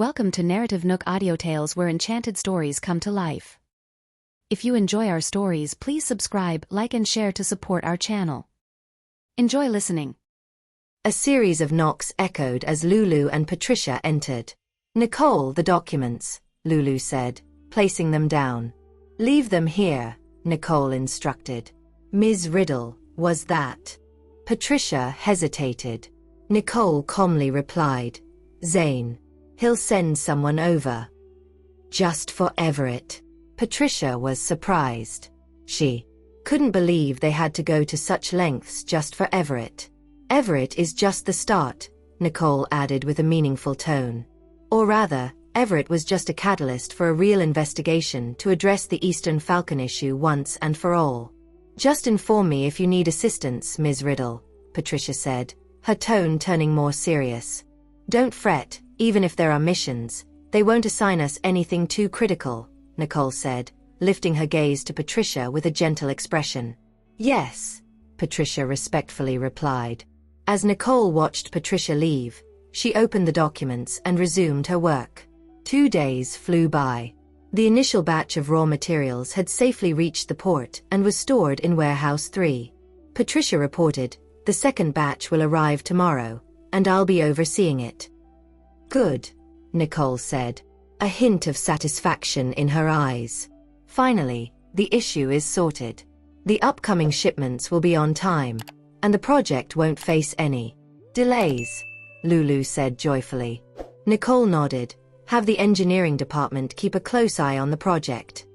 Welcome to NarrativeNook audio tales where enchanted stories come to life. If you enjoy our stories, please subscribe, like and share to support our channel. Enjoy listening. A series of knocks echoed as Lulu and Patricia entered. "Nicole, the documents," Lulu said, placing them down. "Leave them here," Nicole instructed. "Ms. Riddle, was that?" Patricia hesitated. Nicole calmly replied, "Zane. He'll send someone over." "Just for Everett." Patricia was surprised. She couldn't believe they had to go to such lengths just for Everett. "Everett is just the start," Nicole added with a meaningful tone. "Or rather, Everett was just a catalyst for a real investigation to address the Eastern Falcon issue once and for all. Just inform me if you need assistance, Ms. Riddle," Patricia said, her tone turning more serious. "Don't fret, even if there are missions, they won't assign us anything too critical," Nicole said, lifting her gaze to Patricia with a gentle expression. "Yes," Patricia respectfully replied. As Nicole watched Patricia leave, she opened the documents and resumed her work. 2 days flew by. The initial batch of raw materials had safely reached the port and was stored in Warehouse 3. Patricia reported, "The second batch will arrive tomorrow, and I'll be overseeing it." "Good," Nicole said, a hint of satisfaction in her eyes. "Finally, the issue is sorted. The upcoming shipments will be on time, and the project won't face any delays," Lulu said joyfully. Nicole nodded. "Have the engineering department keep a close eye on the project."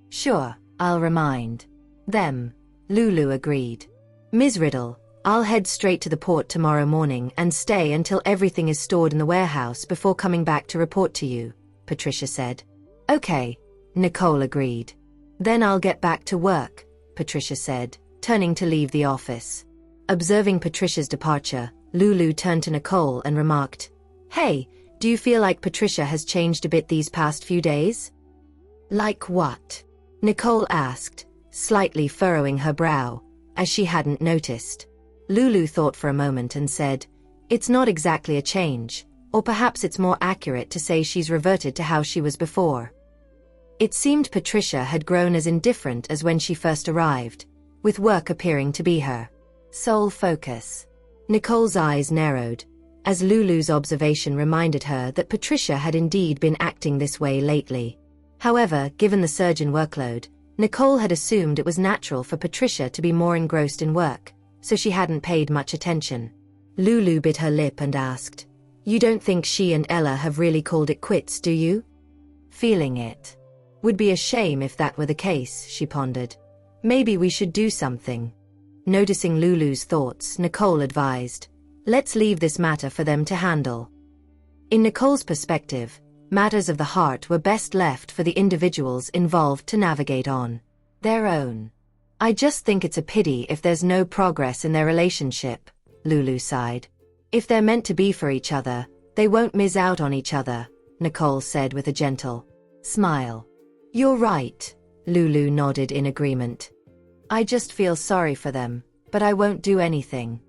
"Sure, I'll remind them," Lulu agreed. "Ms. Riddle, I'll head straight to the port tomorrow morning and stay until everything is stored in the warehouse before coming back to report to you," Patricia said. "Okay," Nicole agreed. "Then I'll get back to work," Patricia said, turning to leave the office. Observing Patricia's departure, Lulu turned to Nicole and remarked, "Hey, do you feel like Patricia has changed a bit these past few days?" "Like what?" Nicole asked, slightly furrowing her brow, as she hadn't noticed. Lulu thought for a moment and said, "It's not exactly a change, or perhaps it's more accurate to say she's reverted to how she was before." It seemed Patricia had grown as indifferent as when she first arrived, with work appearing to be her sole focus. Nicole's eyes narrowed, as Lulu's observation reminded her that Patricia had indeed been acting this way lately. However, given the surge in workload, Nicole had assumed it was natural for Patricia to be more engrossed in work, so she hadn't paid much attention. Lulu bit her lip and asked, "You don't think she and Ella have really called it quits, do you?" "Feeling it. Would be a shame if that were the case," she pondered. "Maybe we should do something." Noticing Lulu's thoughts, Nicole advised, "Let's leave this matter for them to handle." In Nicole's perspective, matters of the heart were best left for the individuals involved to navigate on their own. "I just think it's a pity if there's no progress in their relationship," Lulu sighed. "If they're meant to be for each other, they won't miss out on each other," Nicole said with a gentle smile. "You're right," Lulu nodded in agreement. "I just feel sorry for them, but I won't do anything."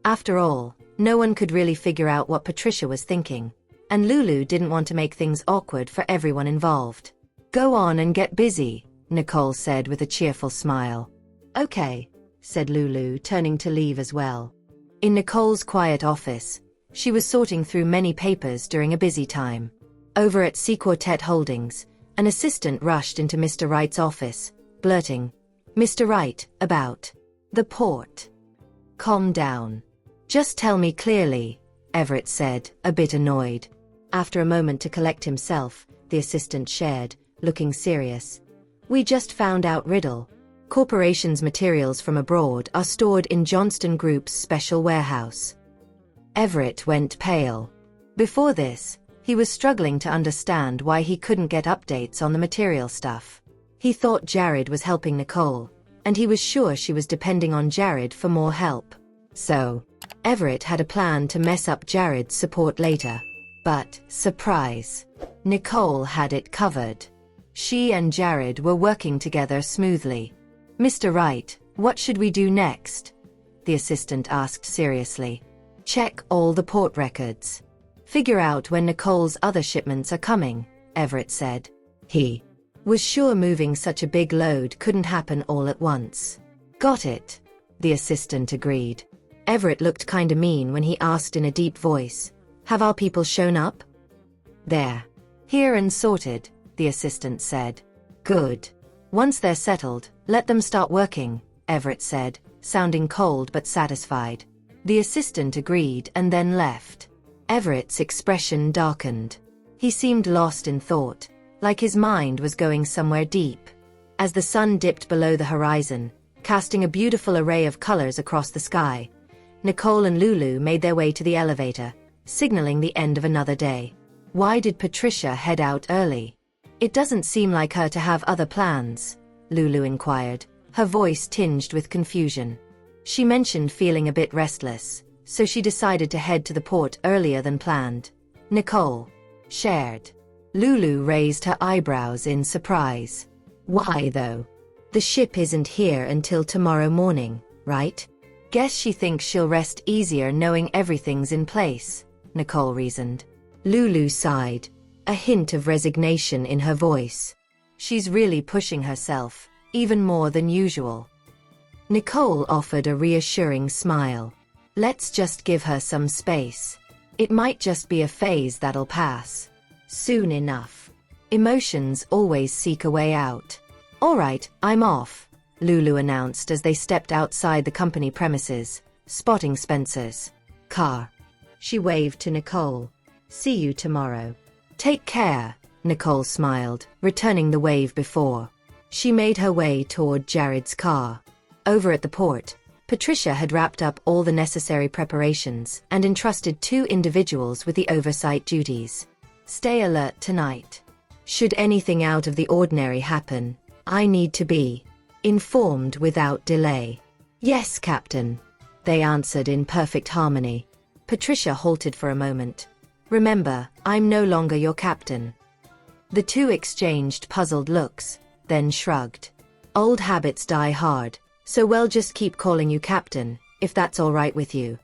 After all, no one could really figure out what Patricia was thinking, and Lulu didn't want to make things awkward for everyone involved. "Go on and get busy," Nicole said with a cheerful smile. "Okay," said Lulu, turning to leave as well. In Nicole's quiet office, she was sorting through many papers during a busy time. Over at C Quartet Holdings, an assistant rushed into Mr. Wright's office, blurting, "Mr. Wright, about the port." "Calm down. Just tell me clearly," Everett said, a bit annoyed. After a moment to collect himself, the assistant shared, looking serious. "We just found out Riddle. Corporation's materials from abroad are stored in Johnston Group's special warehouse." Everett went pale. Before this, he was struggling to understand why he couldn't get updates on the material stuff. He thought Jared was helping Nicole, and he was sure she was depending on Jared for more help. So, Everett had a plan to mess up Jared's support later. But, surprise, Nicole had it covered. She and Jared were working together smoothly. "Mr. Wright, what should we do next?" the assistant asked seriously. "Check all the port records. Figure out when Nicole's other shipments are coming, Everett said. He was sure moving such a big load couldn't happen all at once. Got it, the assistant agreed. Everett looked kinda mean when he asked in a deep voice, have our people shown up? There. Here and sorted, the assistant said. Good. Once they're settled, let them start working, Everett said, sounding cold but satisfied. The assistant agreed and then left. Everett's expression darkened. He seemed lost in thought, like his mind was going somewhere deep. As the sun dipped below the horizon, casting a beautiful array of colors across the sky, Nicole and Lulu made their way to the elevator, signaling the end of another day. Why did Patricia head out early? It doesn't seem like her to have other plans, Lulu inquired, her voice tinged with confusion. She mentioned feeling a bit restless, so she decided to head to the port earlier than planned. Nicole shared. Lulu raised her eyebrows in surprise. Why though? The ship isn't here until tomorrow morning, right? Guess she thinks she'll rest easier knowing everything's in place, Nicole reasoned. Lulu sighed, a hint of resignation in her voice. She's really pushing herself, even more than usual. Nicole offered a reassuring smile. Let's just give her some space. It might just be a phase that'll pass. Soon enough. Emotions always seek a way out. All right, I'm off, Lulu announced as they stepped outside the company premises, spotting Spencer's car. She waved to Nicole. See you tomorrow. Take care, Nicole smiled, returning the wave before. She made her way toward Jared's car. Over at the port, Patricia had wrapped up all the necessary preparations and entrusted 2 individuals with the oversight duties. Stay alert tonight. Should anything out of the ordinary happen, I need to be informed without delay. Yes, Captain, they answered in perfect harmony. Patricia halted for a moment. Remember, I'm no longer your captain. The 2 exchanged puzzled looks, then shrugged. Old habits die hard, so we'll just keep calling you Captain, if that's all right with you.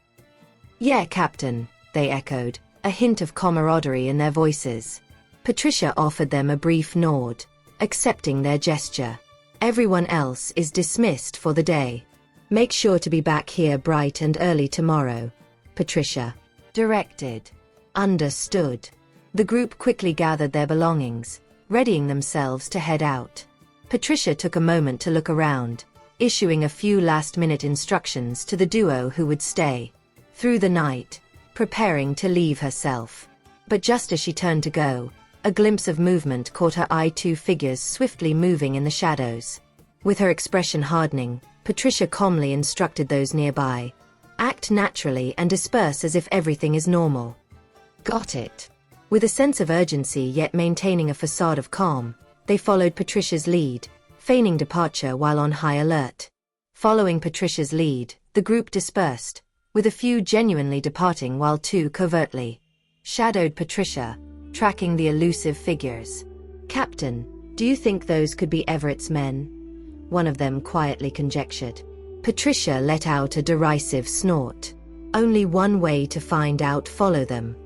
Yeah, Captain, they echoed, a hint of camaraderie in their voices. Patricia offered them a brief nod, accepting their gesture. Everyone else is dismissed for the day. Make sure to be back here bright and early tomorrow, Patricia directed. Understood. The group quickly gathered their belongings, readying themselves to head out. Patricia took a moment to look around, issuing a few last-minute instructions to the duo who would stay through the night, preparing to leave herself. But just as she turned to go, a glimpse of movement caught her eye. 2 figures swiftly moving in the shadows. With her expression hardening, Patricia calmly instructed those nearby, act naturally and disperse as if everything is normal. Got it. With a sense of urgency yet maintaining a facade of calm, they followed Patricia's lead, feigning departure while on high alert. Following Patricia's lead, the group dispersed, with a few genuinely departing while 2 covertly shadowed Patricia, tracking the elusive figures. Captain, do you think those could be Everett's men? One of them quietly conjectured. Patricia let out a derisive snort. Only one way to find out, follow them.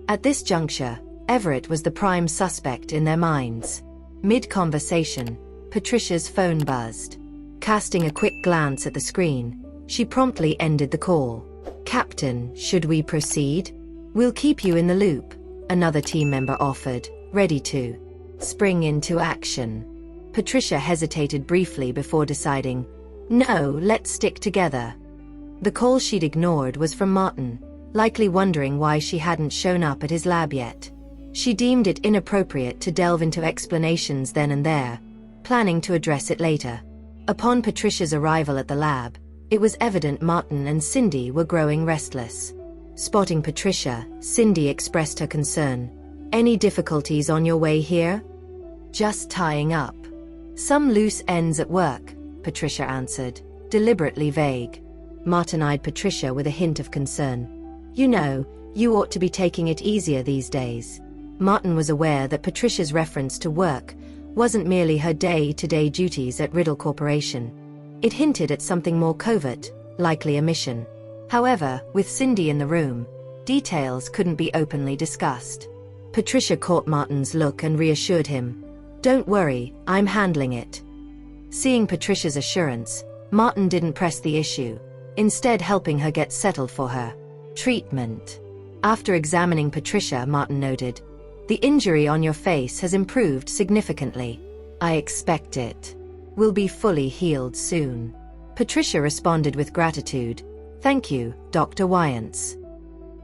At this juncture, Everett was the prime suspect in their minds. Mid-conversation, Patricia's phone buzzed. Casting a quick glance at the screen, she promptly ended the call. Captain, should we proceed? We'll keep you in the loop, another team member offered, ready to spring into action. Patricia hesitated briefly before deciding, no, let's stick together. The call she'd ignored was from Martin, likely wondering why she hadn't shown up at his lab yet. She deemed it inappropriate to delve into explanations then and there, planning to address it later. Upon Patricia's arrival at the lab, it was evident Martin and Cindy were growing restless. Spotting Patricia, Cindy expressed her concern. Any difficulties on your way here? Just tying up some loose ends at work, Patricia answered, deliberately vague. Martin eyed Patricia with a hint of concern. You know, you ought to be taking it easier these days. Martin was aware that Patricia's reference to work wasn't merely her day-to-day duties at Riddle Corporation. It hinted at something more covert, likely a mission. However, with Cindy in the room, Details couldn't be openly discussed. Patricia caught Martin's look and reassured him. "Don't worry, I'm handling it." Seeing Patricia's assurance, Martin didn't press the issue, instead helping her get settled for her treatment. After examining Patricia, Martin noted, "The injury on your face has improved significantly. I expect it will be fully healed soon." Patricia responded with gratitude. "Thank you, Dr. Wyance."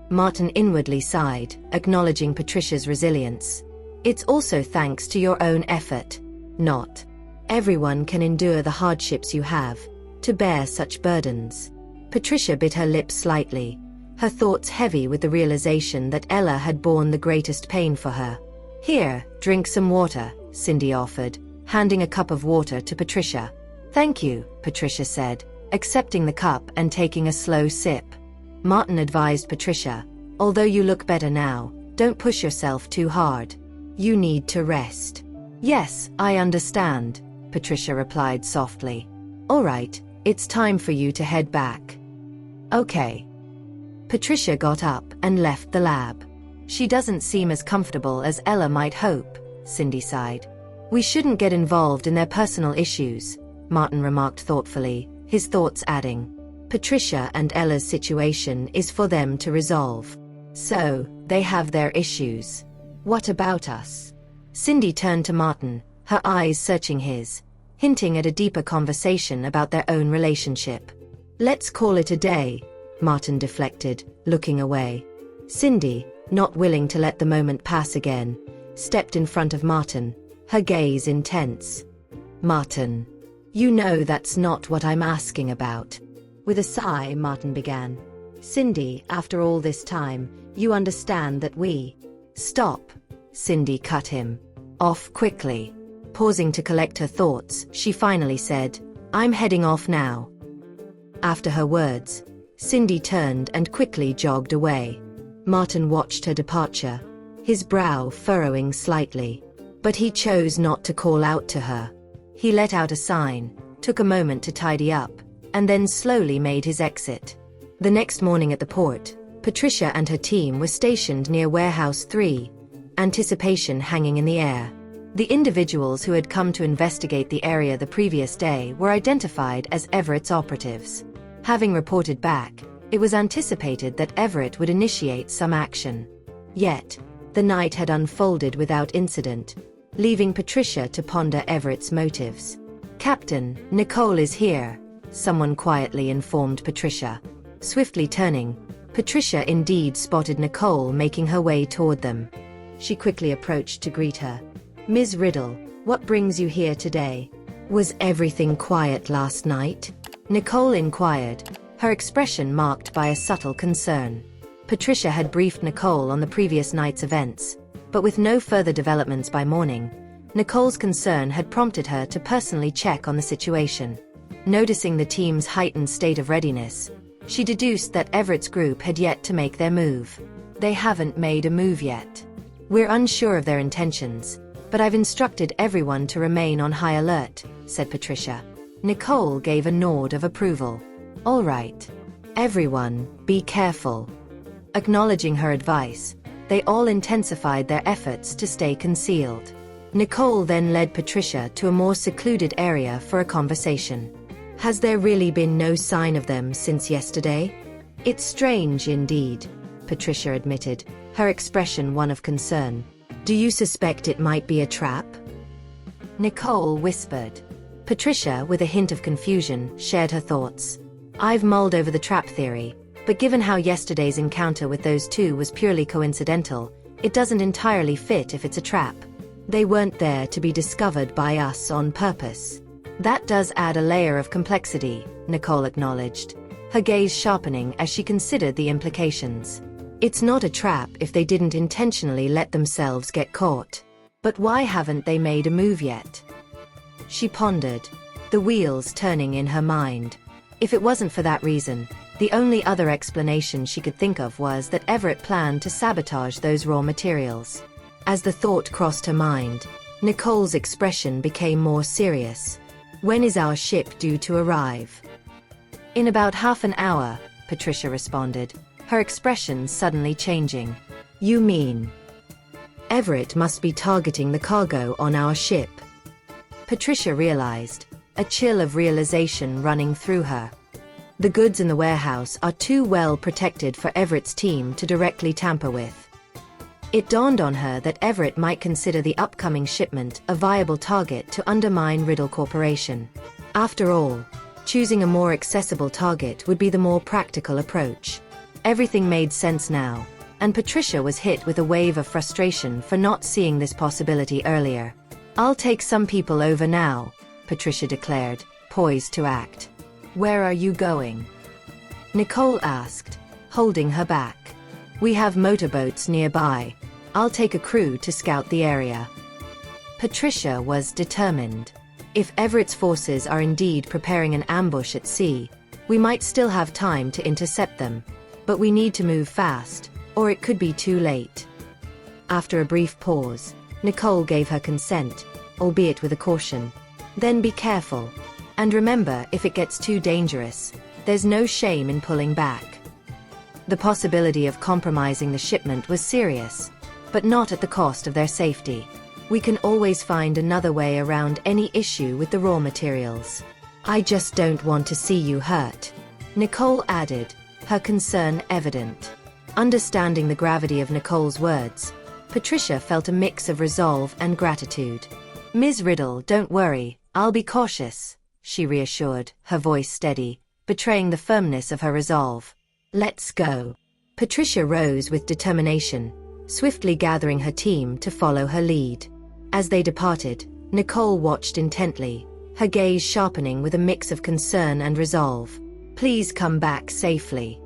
Martin inwardly sighed, acknowledging Patricia's resilience. "It's also thanks to your own effort. Not everyone can endure the hardships you have to bear such burdens." Patricia bit her lips slightly, her thoughts heavy with the realization that Ella had borne the greatest pain for her. "Here, drink some water," Cindy offered, handing a cup of water to Patricia. "Thank you," Patricia said, accepting the cup and taking a slow sip. Martin advised Patricia, "Although you look better now, don't push yourself too hard. You need to rest." "Yes, I understand," Patricia replied softly. "All right, it's time for you to head back." "Okay." Patricia got up and left the lab. "She doesn't seem as comfortable as Ella might hope," Cindy sighed. "We shouldn't get involved in their personal issues," Martin remarked thoughtfully, his thoughts adding, "Patricia and Ella's situation is for them to resolve. So, they have their issues. What about us?" Cindy turned to Martin, her eyes searching his, hinting at a deeper conversation about their own relationship. "Let's call it a day," Martin deflected, looking away. Cindy, not willing to let the moment pass again, stepped in front of Martin, her gaze intense. "Martin, you know that's not what I'm asking about." With a sigh, Martin began. "Cindy, after all this time, you understand that we—" "Stop," Cindy cut him off quickly. Pausing to collect her thoughts, she finally said, "I'm heading off now." After her words, Cindy turned and quickly jogged away. Martin watched her departure, his brow furrowing slightly. But he chose not to call out to her. He let out a sign, took a moment to tidy up, and then slowly made his exit. The next morning at the port, Patricia and her team were stationed near Warehouse 3, anticipation hanging in the air. The individuals who had come to investigate the area the previous day were identified as Everett's operatives. Having reported back, it was anticipated that Everett would initiate some action. Yet, the night had unfolded without incident, leaving Patricia to ponder Everett's motives. "Captain, Nicole is here," someone quietly informed Patricia. Swiftly turning, Patricia indeed spotted Nicole making her way toward them. She quickly approached to greet her. "Ms. Riddle, what brings you here today? Was everything quiet last night?" Nicole inquired, her expression marked by a subtle concern. Patricia had briefed Nicole on the previous night's events, but with no further developments by morning, Nicole's concern had prompted her to personally check on the situation. Noticing the team's heightened state of readiness, she deduced that Everett's group had yet to make their move. "They haven't made a move yet. We're unsure of their intentions, but I've instructed everyone to remain on high alert," said Patricia. Nicole gave a nod of approval. "All right. Everyone, be careful." Acknowledging her advice, they all intensified their efforts to stay concealed. Nicole then led Patricia to a more secluded area for a conversation. "Has there really been no sign of them since yesterday?" "It's strange indeed," Patricia admitted, her expression one of concern. "Do you suspect it might be a trap?" Nicole whispered. Patricia, with a hint of confusion, shared her thoughts. "I've mulled over the trap theory, but given how yesterday's encounter with those two was purely coincidental, it doesn't entirely fit if it's a trap. They weren't there to be discovered by us on purpose." "That does add a layer of complexity," Nicole acknowledged, her gaze sharpening as she considered the implications. "It's not a trap if they didn't intentionally let themselves get caught. But why haven't they made a move yet?" She pondered, the wheels turning in her mind. If it wasn't for that reason, the only other explanation she could think of was that Everett planned to sabotage those raw materials. As the thought crossed her mind, Nicole's expression became more serious. "When is our ship due to arrive?" "In about half an hour," Patricia responded. her expression suddenly changing. You mean Everett must be targeting the cargo on our ship? Patricia realized, a chill of realization running through her. The goods in the warehouse are too well protected for Everett's team to directly tamper with. It dawned on her that Everett might consider the upcoming shipment a viable target to undermine Riddle Corporation. After all, choosing a more accessible target would be the more practical approach. Everything made sense now, and Patricia was hit with a wave of frustration for not seeing this possibility earlier. I'll take some people over now, Patricia declared, poised to act. Where are you going? Nicole asked, holding her back. We have motorboats nearby. I'll take a crew to scout the area. Patricia was determined. If Everett's forces are indeed preparing an ambush at sea, we might still have time to intercept them. But we need to move fast, or it could be too late. After a brief pause, Nicole gave her consent, albeit with a caution. Then be careful. And remember, if it gets too dangerous, there's no shame in pulling back. The possibility of compromising the shipment was serious, but not at the cost of their safety. We can always find another way around any issue with the raw materials. I just don't want to see you hurt, Nicole added, her concern evident. Understanding the gravity of Nicole's words, Patricia felt a mix of resolve and gratitude. Ms. Riddle, don't worry, I'll be cautious, she reassured, her voice steady, betraying the firmness of her resolve. Let's go. Patricia rose with determination, swiftly gathering her team to follow her lead. As they departed, Nicole watched intently, her gaze sharpening with a mix of concern and resolve. Please come back safely.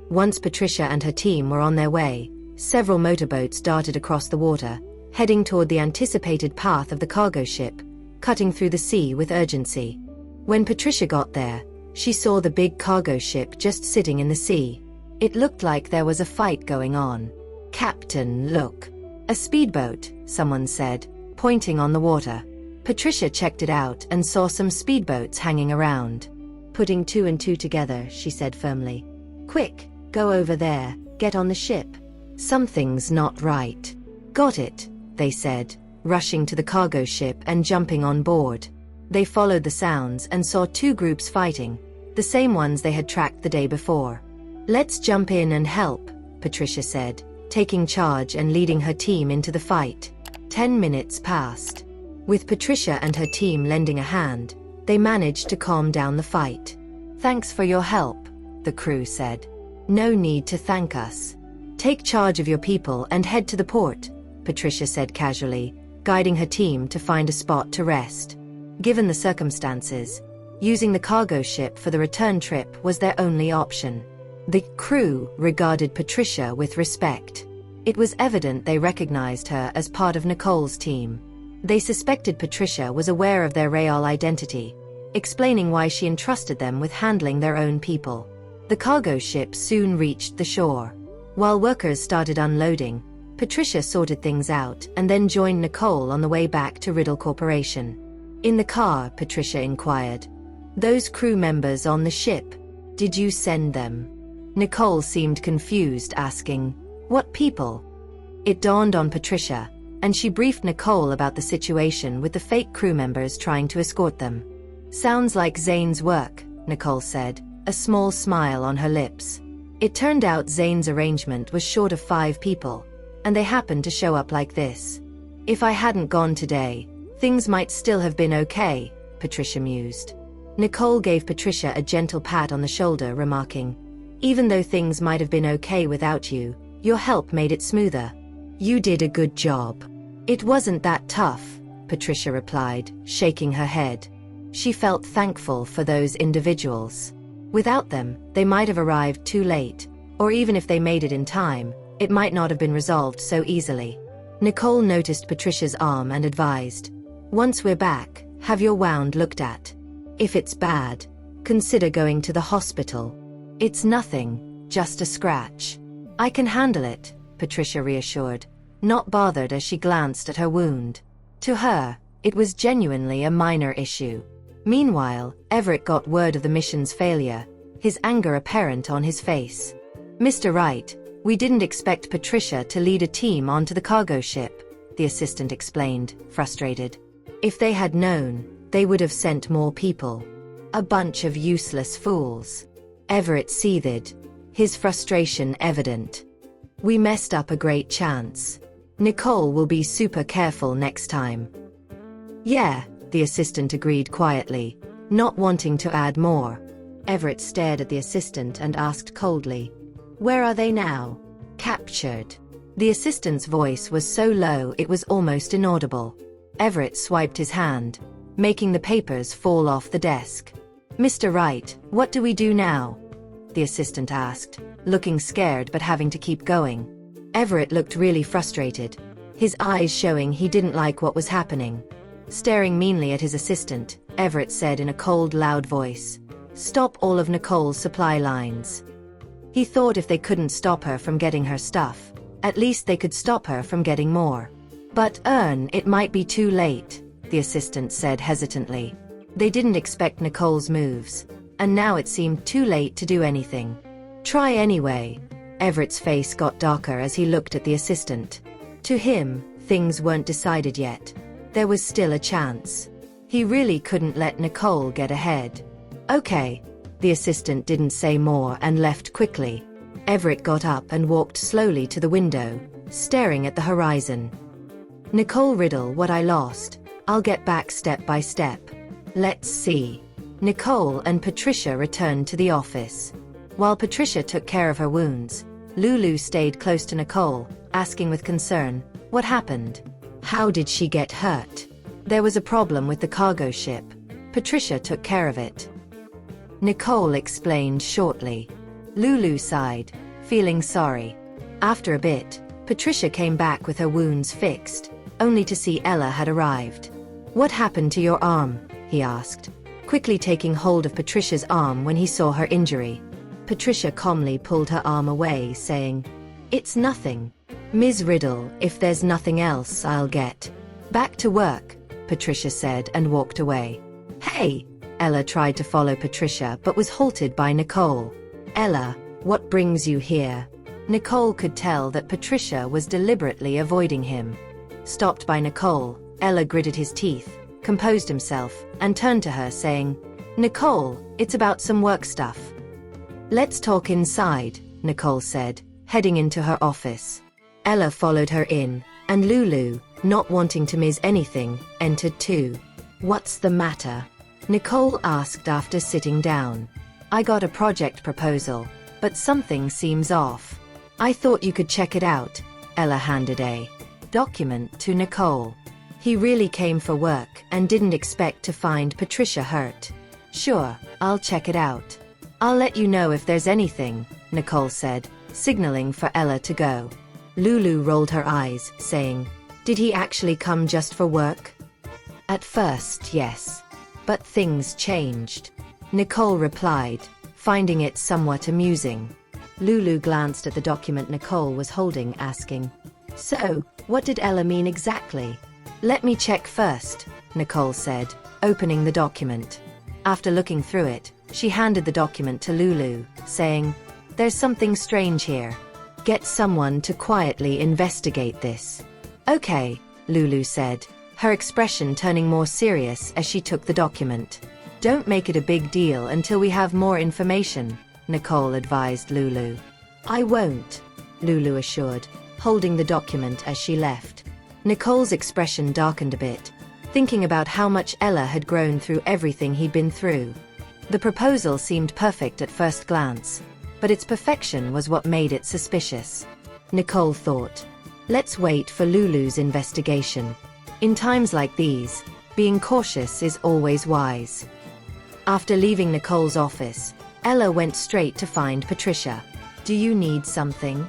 Once Patricia and her team were on their way, several motorboats darted across the water, heading toward the anticipated path of the cargo ship, cutting through the sea with urgency. When Patricia got there, she saw the big cargo ship just sitting in the sea. It looked like there was a fight going on. Captain, look. A speedboat, someone said, pointing on the water. Patricia checked it out and saw some speedboats hanging around. Putting two and two together, she said firmly. Quick, go over there, get on the ship. Something's not right. Got it, they said, rushing to the cargo ship and jumping on board. They followed the sounds and saw two groups fighting, the same ones they had tracked the day before. Let's jump in and help, Patricia said, taking charge and leading her team into the fight. 10 minutes passed. With Patricia and her team lending a hand, they managed to calm down the fight. Thanks for your help, the crew said. No need to thank us. Take charge of your people and head to the port, Patricia said casually, guiding her team to find a spot to rest. Given the circumstances, using the cargo ship for the return trip was their only option. The crew regarded Patricia with respect. It was evident they recognized her as part of Nicole's team. They suspected Patricia was aware of their real identity, explaining why she entrusted them with handling their own people. The cargo ship soon reached the shore. While workers started unloading, Patricia sorted things out and then joined Nicole on the way back to Riddle Corporation. In the car, Patricia inquired, "Those crew members on the ship, did you send them?" Nicole seemed confused, asking, "What people?" It dawned on Patricia, and she briefed Nicole about the situation with the fake crew members trying to escort them. Sounds like Zane's work, Nicole said, a small smile on her lips. It turned out Zane's arrangement was short of 5 people, and they happened to show up like this. If I hadn't gone today, things might still have been okay, Patricia mused. Nicole gave Patricia a gentle pat on the shoulder, remarking, "Even though things might have been okay without you, your help made it smoother. You did a good job." "It wasn't that tough," Patricia replied, shaking her head. She felt thankful for those individuals. Without them, they might have arrived too late, or even if they made it in time, it might not have been resolved so easily. Nicole noticed Patricia's arm and advised, "Once we're back, have your wound looked at. If it's bad, consider going to the hospital." "It's nothing, just a scratch. I can handle it," Patricia reassured, not bothered as she glanced at her wound. To her, it was genuinely a minor issue. Meanwhile, Everett got word of the mission's failure, his anger apparent on his face. Mr. Wright, we didn't expect Patricia to lead a team onto the cargo ship, the assistant explained, frustrated. If they had known, they would have sent more people. A bunch of useless fools. Everett seethed, his frustration evident. We messed up a great chance. Nicole will be super careful next time. Yeah, the assistant agreed quietly, not wanting to add more. Everett stared at the assistant and asked coldly, "Where are they now?" "Captured." The assistant's voice was so low it was almost inaudible. Everett swiped his hand, making the papers fall off the desk. "Mr. Wright, what do we do now?" the assistant asked, looking scared but having to keep going. Everett looked really frustrated, his eyes showing he didn't like what was happening. Staring meanly at his assistant, Everett said in a cold, loud voice, "Stop all of Nicole's supply lines." He thought if they couldn't stop her from getting her stuff, at least they could stop her from getting more. "But it might be too late," the assistant said hesitantly. They didn't expect Nicole's moves, and now it seemed too late to do anything. "Try anyway." Everett's face got darker as he looked at the assistant. To him, things weren't decided yet. There was still a chance. He really couldn't let Nicole get ahead. "Okay." The assistant didn't say more and left quickly. Everett got up and walked slowly to the window, staring at the horizon. "Nicole Riddle, what I lost, I'll get back step by step. Let's see." Nicole and Patricia returned to the office. While Patricia took care of her wounds, Lulu stayed close to Nicole, asking with concern, "What happened? How did she get hurt?" "There was a problem with the cargo ship. Patricia took care of it." Nicole explained shortly. Lulu sighed, feeling sorry. After a bit, Patricia came back with her wounds fixed, only to see Ella had arrived. "What happened to your arm?" he asked, quickly taking hold of Patricia's arm when he saw her injury. Patricia calmly pulled her arm away, saying, "It's nothing. Ms. Riddle, if there's nothing else, I'll get back to work," Patricia said and walked away. "Hey!" Ella tried to follow Patricia but was halted by Nicole. "Ella, what brings you here?" Nicole could tell that Patricia was deliberately avoiding him. Stopped by Nicole, Ella gritted his teeth, composed himself, and turned to her saying, "Nicole, it's about some work stuff." "Let's talk inside," Nicole said, heading into her office. Ella followed her in, and Lulu, not wanting to miss anything, entered too. "What's the matter?" Nicole asked after sitting down. "I got a project proposal, but something seems off. I thought you could check it out." Ella handed a document to Nicole. He really came for work and didn't expect to find Patricia hurt. "Sure, I'll check it out. I'll let you know if there's anything," Nicole said, signaling for Ella to go. Lulu rolled her eyes, saying, "Did he actually come just for work?" "At first, yes. But things changed," Nicole replied, finding it somewhat amusing. Lulu glanced at the document Nicole was holding, asking, "So, what did Ella mean exactly?" "Let me check first," Nicole said, opening the document. After looking through it, she handed the document to Lulu, saying, "There's something strange here. Get someone to quietly investigate this." "Okay," Lulu said, her expression turning more serious as she took the document. "Don't make it a big deal until we have more information," Nicole advised Lulu. "I won't," Lulu assured, holding the document as she left. Nicole's expression darkened a bit, thinking about how much Ella had grown through everything he'd been through. The proposal seemed perfect at first glance, but its perfection was what made it suspicious. Nicole thought, "Let's wait for Lulu's investigation." In times like these, being cautious is always wise. After leaving Nicole's office, Ella went straight to find Patricia. "Do you need something?"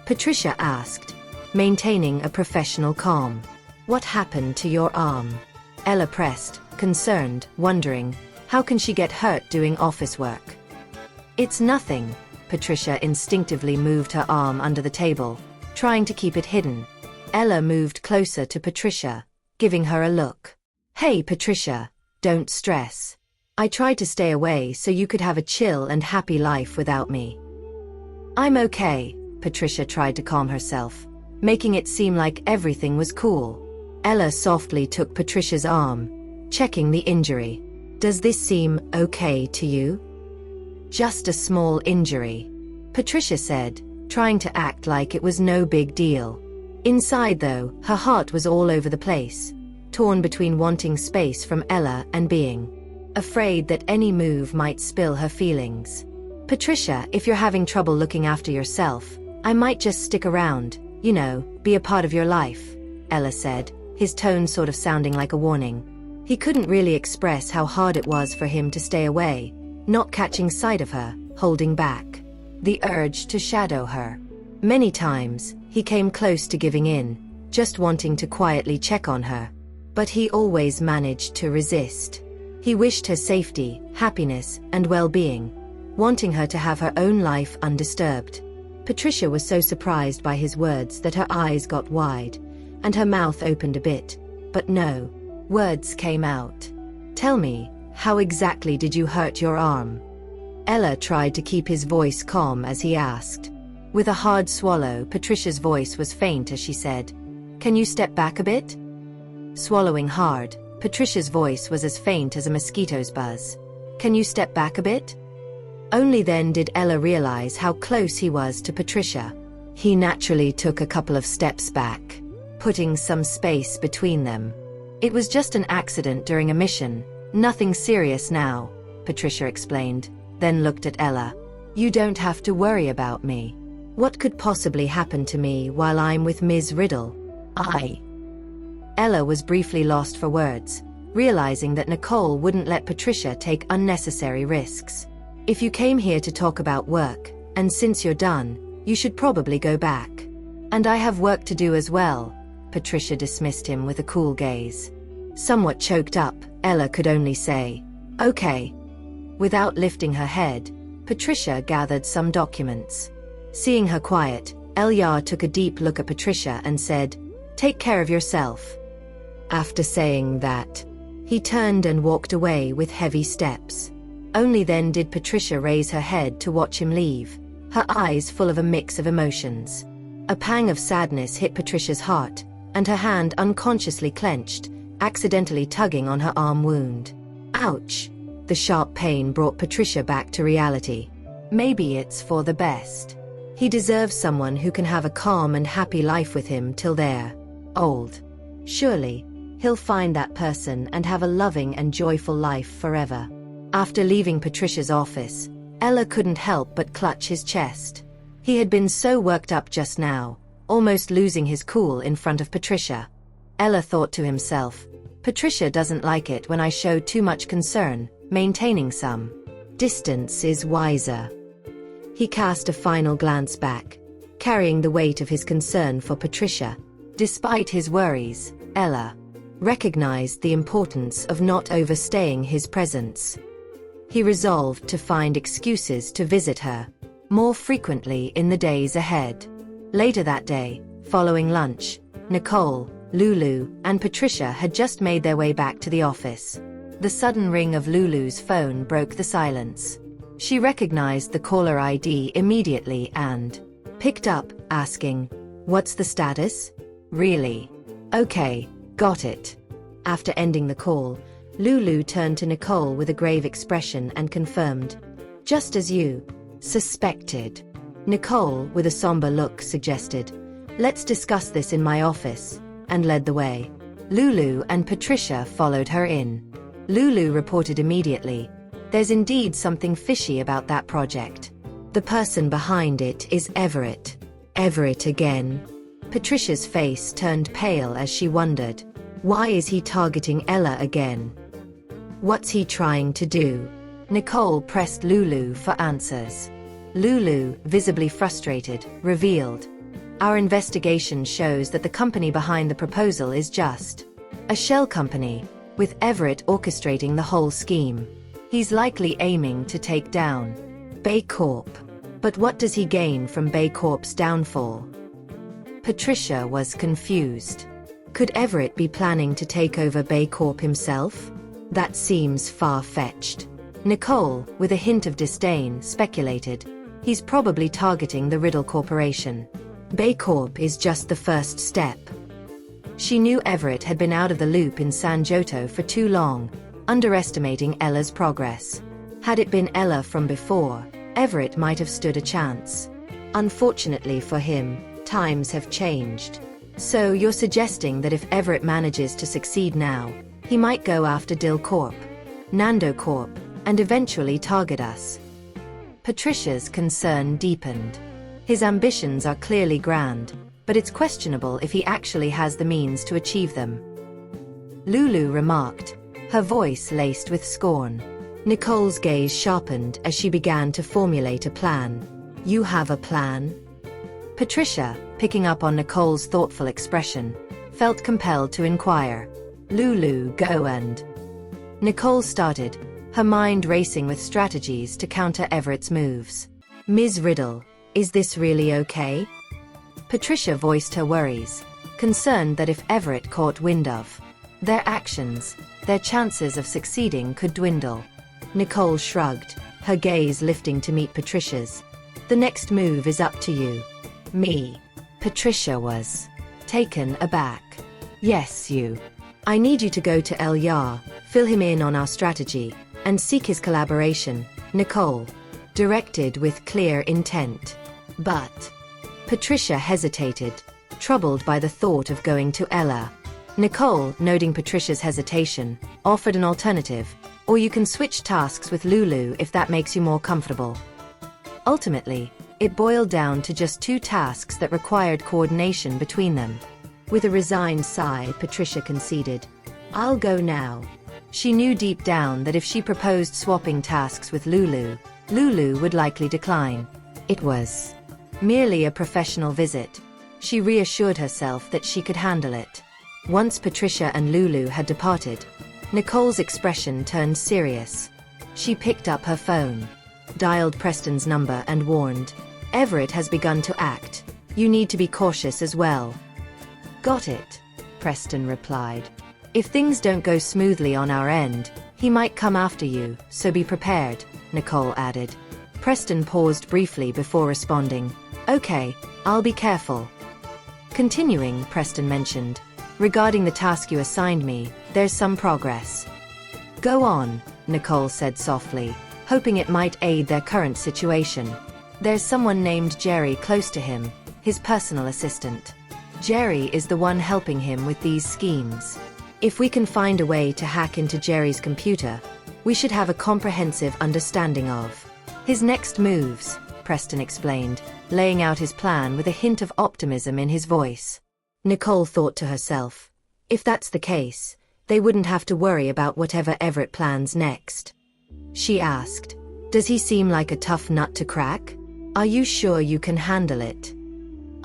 Patricia asked, maintaining a professional calm. "What happened to your arm?" Ella pressed, concerned, wondering, how can she get hurt doing office work? "It's nothing." Patricia instinctively moved her arm under the table, trying to keep it hidden. Ella moved closer to Patricia, giving her a look. "Hey Patricia, don't stress. I tried to stay away so you could have a chill and happy life without me." I'm okay, Patricia tried to calm herself, making it seem like everything was cool. Ella softly took Patricia's arm, checking the injury. Does this seem okay to you? Just a small injury, Patricia said, trying to act like it was no big deal. Inside though, her heart was all over the place, torn between wanting space from Ella and being afraid that any move might spill her feelings. Patricia, if you're having trouble looking after yourself, I might just stick around, be a part of your life, Ella said, his tone sort of sounding like a warning. He couldn't really express how hard it was for him to stay away, not catching sight of her, holding back the urge to shadow her. Many times, he came close to giving in, just wanting to quietly check on her. But he always managed to resist. He wished her safety, happiness, and well-being, wanting her to have her own life undisturbed. Patricia was so surprised by his words that her eyes got wide, and her mouth opened a bit, but no words came out. Tell me, how exactly did you hurt your arm? Ella tried to keep his voice calm as he asked. With a hard swallow, Patricia's voice was faint as she said, "Can you step back a bit?" Swallowing hard, Patricia's voice was as faint as a mosquito's buzz. "Can you step back a bit?" Only then did Ella realize how close he was to Patricia. He naturally took a couple of steps back, putting some space between them. It was just an accident during a mission, nothing serious now, Patricia explained, then looked at Ella. "You don't have to worry about me. What could possibly happen to me while I'm with Ms. Riddle?" Ella was briefly lost for words, realizing that Nicole wouldn't let Patricia take unnecessary risks. "If you came here to talk about work, and since you're done, you should probably go back. And I have work to do as well," Patricia dismissed him with a cool gaze. Somewhat choked up, Ella could only say, "Okay." Without lifting her head, Patricia gathered some documents. Seeing her quiet, Ella took a deep look at Patricia and said, "Take care of yourself." After saying that, he turned and walked away with heavy steps. Only then did Patricia raise her head to watch him leave, her eyes full of a mix of emotions. A pang of sadness hit Patricia's heart, and her hand unconsciously clenched, accidentally tugging on her arm wound. Ouch! The sharp pain brought Patricia back to reality. Maybe it's for the best. He deserves someone who can have a calm and happy life with him till they're old. Surely, he'll find that person and have a loving and joyful life forever. After leaving Patricia's office, Ella couldn't help but clutch his chest. He had been so worked up just now, almost losing his cool in front of Patricia. Ella thought to himself, "Patricia doesn't like it when I show too much concern, maintaining some distance is wiser." He cast a final glance back, carrying the weight of his concern for Patricia. Despite his worries, Ella recognized the importance of not overstaying his presence. He resolved to find excuses to visit her more frequently in the days ahead. Later that day, following lunch, Nicole, Lulu, and Patricia had just made their way back to the office. The sudden ring of Lulu's phone broke the silence. She recognized the caller ID immediately and picked up, asking, "What's the status?" "Really? Okay, got it." After ending the call, Lulu turned to Nicole with a grave expression and confirmed, "Just as you suspected." Nicole, with a somber look, suggested, "Let's discuss this in my office," and led the way. Lulu and Patricia followed her in. Lulu reported immediately, "There's indeed something fishy about that project. The person behind it is Everett." "Everett again?" Patricia's face turned pale as she wondered, why is he targeting Ella again? What's he trying to do? Nicole pressed Lulu for answers. Lulu, visibly frustrated, revealed, "Our investigation shows that the company behind the proposal is just a shell company, with Everett orchestrating the whole scheme. He's likely aiming to take down Bay Corp. But what does he gain from Bay Corp's downfall?" Patricia was confused. Could Everett be planning to take over Bay Corp himself? That seems far-fetched. Nicole, with a hint of disdain, speculated, He's probably targeting the Riddle Corporation. Bay Corp is just the first step. She knew Everett had been out of the loop in San Giotto for too long, underestimating Ella's progress. Had it been Ella from before, Everett might have stood a chance. Unfortunately for him, times have changed. So you're suggesting that if Everett manages to succeed now, he might go after Dill Corp, Nando Corp, and eventually target us. Patricia's concern deepened. His ambitions are clearly grand, but it's questionable if he actually has the means to achieve them. Lulu remarked, her voice laced with scorn. Nicole's gaze sharpened as she began to formulate a plan. You have a plan? Patricia, picking up on Nicole's thoughtful expression, felt compelled to inquire. Lulu, go and... Nicole started, her mind racing with strategies to counter Everett's moves. Ms. Riddle, is this really okay? Patricia voiced her worries, concerned that if Everett caught wind of their actions, their chances of succeeding could dwindle. Nicole shrugged, her gaze lifting to meet Patricia's. The next move is up to you. Me. Patricia was taken aback. Yes, you. I need you to go to El Yar, fill him in on our strategy, and seek his collaboration, Nicole directed with clear intent. But Patricia hesitated, troubled by the thought of going to Ella. Nicole, noting Patricia's hesitation, offered an alternative, or you can switch tasks with Lulu if that makes you more comfortable. Ultimately, it boiled down to just 2 tasks that required coordination between them. With a resigned sigh, Patricia conceded, I'll go now. She knew deep down that if she proposed swapping tasks with Lulu, Lulu would likely decline. It was merely a professional visit. She reassured herself that she could handle it. Once Patricia and Lulu had departed, Nicole's expression turned serious. She picked up her phone, dialed Preston's number and warned, Everett has begun to act. You need to be cautious as well. Got it, Preston replied. If things don't go smoothly on our end, he might come after you, so be prepared, Nicole added. Preston paused briefly before responding. Okay, I'll be careful. Continuing, Preston mentioned, regarding the task you assigned me, there's some progress. Go on, Nicole said softly, hoping it might aid their current situation. There's someone named Jerry close to him, his personal assistant. Jerry is the one helping him with these schemes. If we can find a way to hack into Jerry's computer, we should have a comprehensive understanding of his next moves, Preston explained, laying out his plan with a hint of optimism in his voice. Nicole thought to herself, if that's the case, they wouldn't have to worry about whatever Everett plans next. She asked, does he seem like a tough nut to crack? Are you sure you can handle it?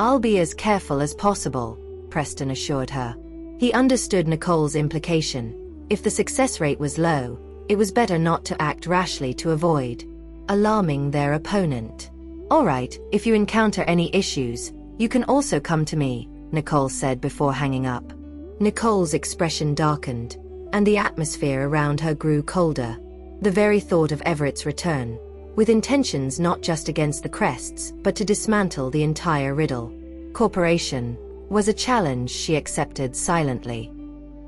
I'll be as careful as possible, Preston assured her. He understood Nicole's implication. If the success rate was low, it was better not to act rashly to avoid alarming their opponent. All right, if you encounter any issues, you can also come to me, Nicole said before hanging up. Nicole's expression darkened, and the atmosphere around her grew colder. The very thought of Everett's return, with intentions not just against the Crests, but to dismantle the entire Riddle Corporation, was a challenge she accepted silently.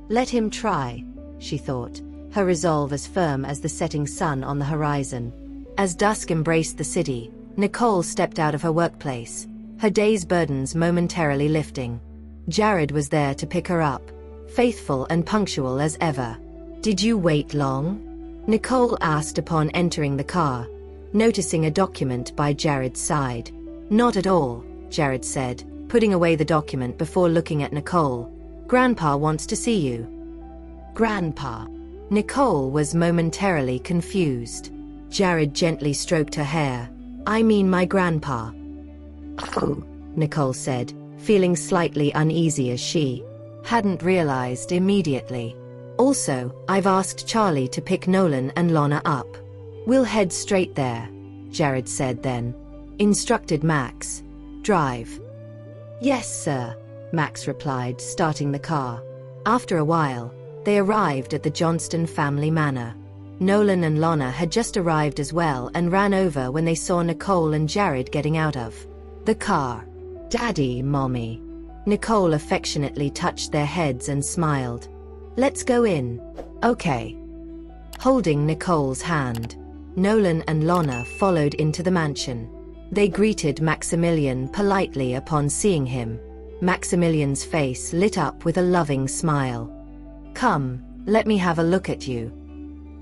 Let him try, she thought, her resolve as firm as the setting sun on the horizon. As dusk embraced the city, Nicole stepped out of her workplace, her day's burdens momentarily lifting. Jared was there to pick her up, faithful and punctual as ever. Did you wait long? Nicole asked upon entering the car, noticing a document by Jared's side. Not at all, Jared said, putting away the document before looking at Nicole. Grandpa wants to see you. Grandpa? Nicole was momentarily confused. Jared gently stroked her hair. I mean my grandpa. Oh, Nicole said, feeling slightly uneasy as she hadn't realized immediately. Also, I've asked Charlie to pick Nolan and Lana up. We'll head straight there, Jared said then. Instructed Max. Drive. Yes, sir, Max replied, starting the car. After a while, they arrived at the Johnston family manor. Nolan and Lana had just arrived as well and ran over when they saw Nicole and Jared getting out of the car. "Daddy, Mommy." Nicole affectionately touched their heads and smiled. "Let's go in." "Okay." Holding Nicole's hand, Nolan and Lana followed into the mansion. They greeted Maximilian politely upon seeing him. Maximilian's face lit up with a loving smile. "Come, let me have a look at you."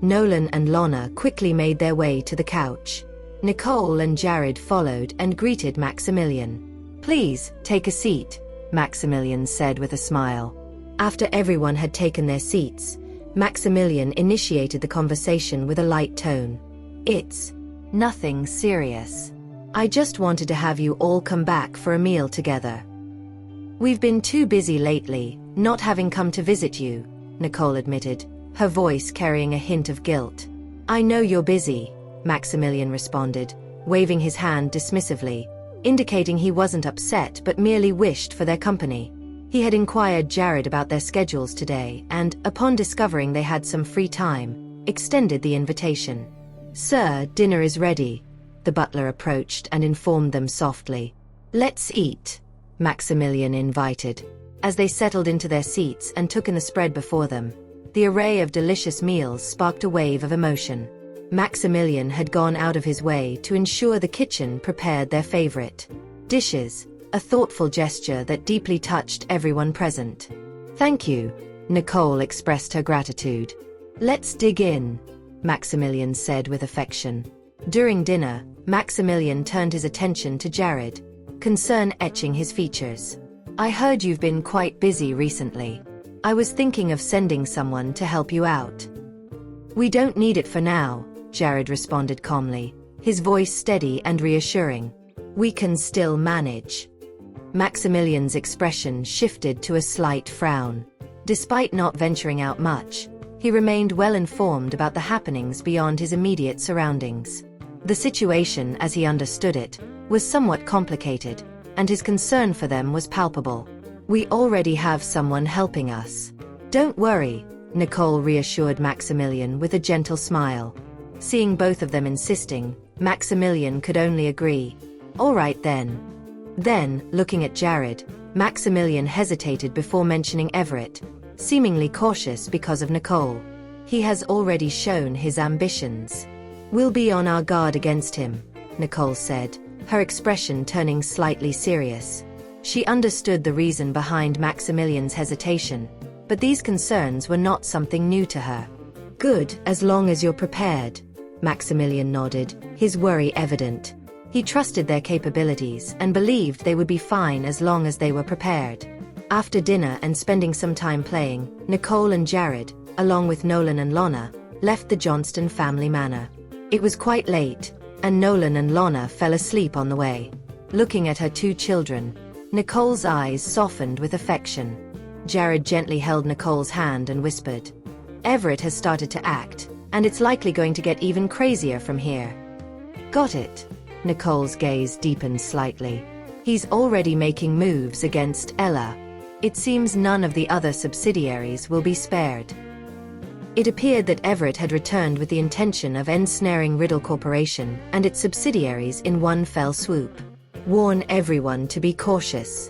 Nolan and Lana quickly made their way to the couch. Nicole and Jared followed and greeted Maximilian. "Please, take a seat," Maximilian said with a smile. After everyone had taken their seats, Maximilian initiated the conversation with a light tone. "It's nothing serious. I just wanted to have you all come back for a meal together. We've been too busy lately, not having come to visit you," Nicole admitted, her voice carrying a hint of guilt. "I know you're busy," Maximilian responded, waving his hand dismissively, indicating he wasn't upset but merely wished for their company. He had inquired Jared about their schedules today and, upon discovering they had some free time, extended the invitation. "Sir, dinner is ready," the butler approached and informed them softly. "Let's eat," Maximilian invited. As they settled into their seats and took in the spread before them, the array of delicious meals sparked a wave of emotion. Maximilian had gone out of his way to ensure the kitchen prepared their favorite dishes, a thoughtful gesture that deeply touched everyone present. "Thank you," Nicole expressed her gratitude. "Let's dig in," Maximilian said with affection. During dinner, Maximilian turned his attention to Jared, concern etching his features. "I heard you've been quite busy recently. I was thinking of sending someone to help you out." "We don't need it for now," Jared responded calmly, his voice steady and reassuring. "We can still manage." Maximilian's expression shifted to a slight frown. Despite not venturing out much, he remained well informed about the happenings beyond his immediate surroundings. The situation, as he understood it, was somewhat complicated, and his concern for them was palpable. "We already have someone helping us. Don't worry," Nicole reassured Maximilian with a gentle smile. Seeing both of them insisting, Maximilian could only agree. "All right then." Then, looking at Jared, Maximilian hesitated before mentioning Everett, seemingly cautious because of Nicole. "He has already shown his ambitions. We'll be on our guard against him," Nicole said, her expression turning slightly serious. She understood the reason behind Maximilian's hesitation, but these concerns were not something new to her. "Good, as long as you're prepared," Maximilian nodded, his worry evident. He trusted their capabilities and believed they would be fine as long as they were prepared. After dinner and spending some time playing, Nicole and Jared, along with Nolan and Lana, left the Johnston family manor. It was quite late, and Nolan and Lana fell asleep on the way. Looking at her two children, Nicole's eyes softened with affection. Jared gently held Nicole's hand and whispered, "Everett has started to act, and it's likely going to get even crazier from here." "Got it." Nicole's gaze deepened slightly. "He's already making moves against Ella. It seems none of the other subsidiaries will be spared." It appeared that Everett had returned with the intention of ensnaring Riddle Corporation and its subsidiaries in one fell swoop. "Warn everyone to be cautious."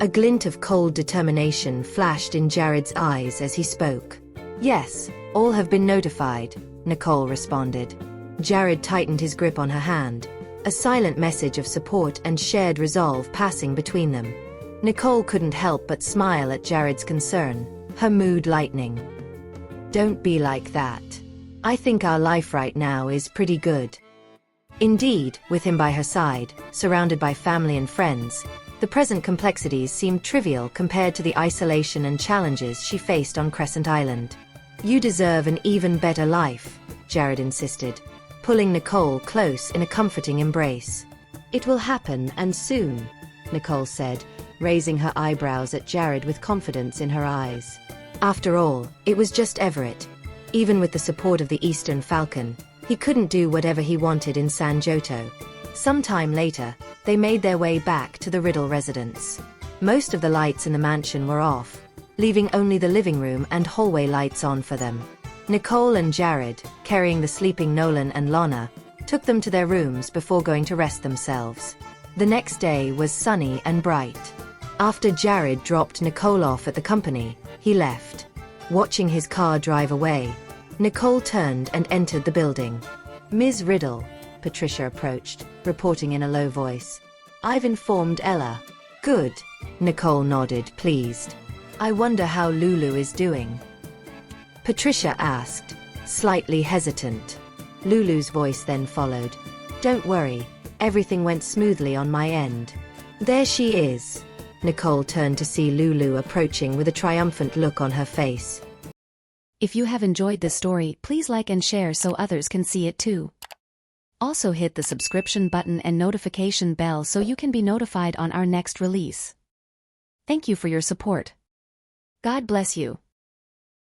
A glint of cold determination flashed in Jared's eyes as he spoke. "Yes, all have been notified," Nicole responded. Jared tightened his grip on her hand, a silent message of support and shared resolve passing between them. Nicole couldn't help but smile at Jared's concern, her mood lightening. "Don't be like that. I think our life right now is pretty good." Indeed, with him by her side, surrounded by family and friends, the present complexities seemed trivial compared to the isolation and challenges she faced on Crescent Island. "You deserve an even better life," Jared insisted, pulling Nicole close in a comforting embrace. "It will happen, and soon," Nicole said, raising her eyebrows at Jared with confidence in her eyes. After all, it was just Everett. Even with the support of the Eastern Falcon, he couldn't do whatever he wanted in San Joto. Sometime later, they made their way back to the Riddle residence. Most of the lights in the mansion were off, leaving only the living room and hallway lights on for them. Nicole and Jared, carrying the sleeping Nolan and Lana, took them to their rooms before going to rest themselves. The next day was sunny and bright. After Jared dropped Nicole off at the company, he left. Watching his car drive away, Nicole turned and entered the building. "Ms. Riddle," Patricia approached, reporting in a low voice. "I've informed Ella." "Good." Nicole nodded, pleased. "I wonder how Lulu is doing?" Patricia asked, slightly hesitant. Lulu's voice then followed. "Don't worry, everything went smoothly on my end." "There she is." Nicole turned to see Lulu approaching with a triumphant look on her face. If you have enjoyed this story, please like and share so others can see it too. Also hit the subscription button and notification bell so you can be notified on our next release. Thank you for your support. God bless you.